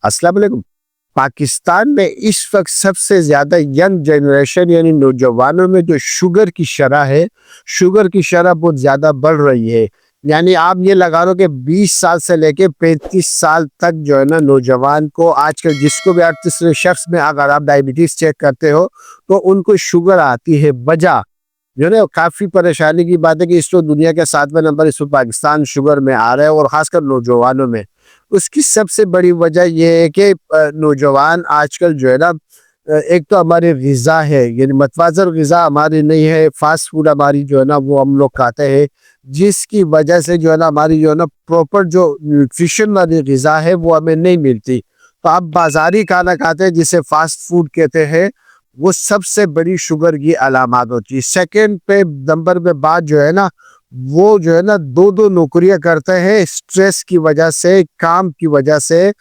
अस्सलाम वालेकुम। पाकिस्तान में इस वक़्त सबसे ज़्यादा यंग जनरेशन यानी नौजवानों में जो शुगर की शरह है, शुगर की शरह बहुत ज़्यादा बढ़ रही है। यानी आप ये लगा लो कि 20 साल से लेके 35 साल तक जो है ना नौजवान को आजकल जिसको भी आप तीसरे शख्स में अगर आप डायबिटीज़ चेक करते हो, तो उनको शुगर आती है वजह जो है ना काफ़ी परेशानी की बात है कि इस वक़्त दुनिया के 7वें नंबर इस वक़्त पाकिस्तान शुगर में आ रहा है और ख़ासकर नौजवानों में। उसकी सबसे बड़ी वजह ये है कि नौजवान आजकल जो है ना एक तो हमारी ग़िज़ा है यानी मतवाज़र ग़िज़ा हमारी नहीं है, फ़ास्ट फ़ूड हमारी जो है ना वो हम लोग खाते हैं, जिसकी वजह से जो है ना हमारी जो है ना प्रॉपर जो न्यूट्रिशन वाली ग़िज़ा है वो हमें नहीं मिलती। तो आप बाज़ारी खाना खाते हैं जिसे फ़ास्ट फ़ूड कहते हैं, वो सबसे बड़ी शुगर की अलामत होती है। सेकंड पे नंबर पे बात जो है ना, वो जो है ना 2-2 नौकरियाँ करते हैं स्ट्रेस की वजह से, काम की वजह से,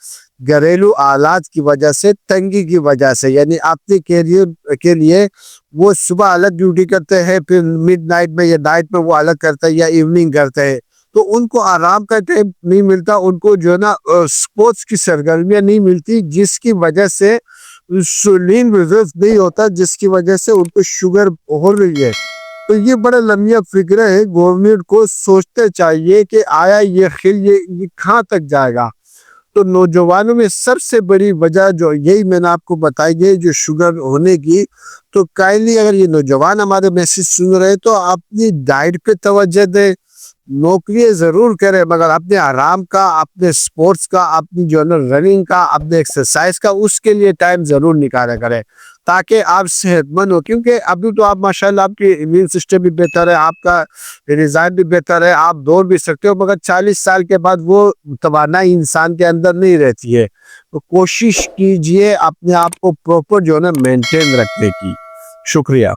घरेलू हालात की वजह से, तंगी की वजह से। यानी अपने करियर के लिए वो सुबह अलग ड्यूटी करते हैं, फिर मिडनाइट में या नाइट में वो अलग करते हैं या इवनिंग करते हैं। तो उनको आराम का टाइम नहीं मिलता, उनको जो है ना स्पोर्ट्स की सरगर्मियाँ नहीं मिलती, जिसकी वजह से इंसुलिन रिज़र्व नहीं होता, जिसकी वजह से उनको शुगर हो रही है। तो ये बड़ा लम्हा फ़िक्र है, गवर्नमेंट को सोचते चाहिए कि आया ये कहाँ तक जाएगा। तो नौजवानों में सबसे बड़ी वजह जो यही मैंने आपको बताई है जो शुगर होने की, तो काइंडली अगर ये नौजवान हमारे मैसेज सुन रहे हैं तो अपनी डाइट पे तवज्जो दें, नौकरियाँ ज़रूर करें मगर अपने आराम का, अपने स्पोर्ट्स का, अपनी जो है ना रनिंग का, अपने एक्सरसाइज का उसके लिए टाइम ज़रूर निकाला करें, ताकि आप सेहतमंद हो। क्योंकि अभी तो आप माशाल्लाह आपकी इम्यून सिस्टम भी बेहतर है, आपका रिज़ल्ट भी बेहतर है, आप दौड़ भी सकते हो मगर 40 साल के बाद वो तवानाई इंसान के अंदर नहीं रहती है। तो कोशिश कीजिए अपने आप को प्रॉपर जो है ना मेंटेन रखने की। शुक्रिया।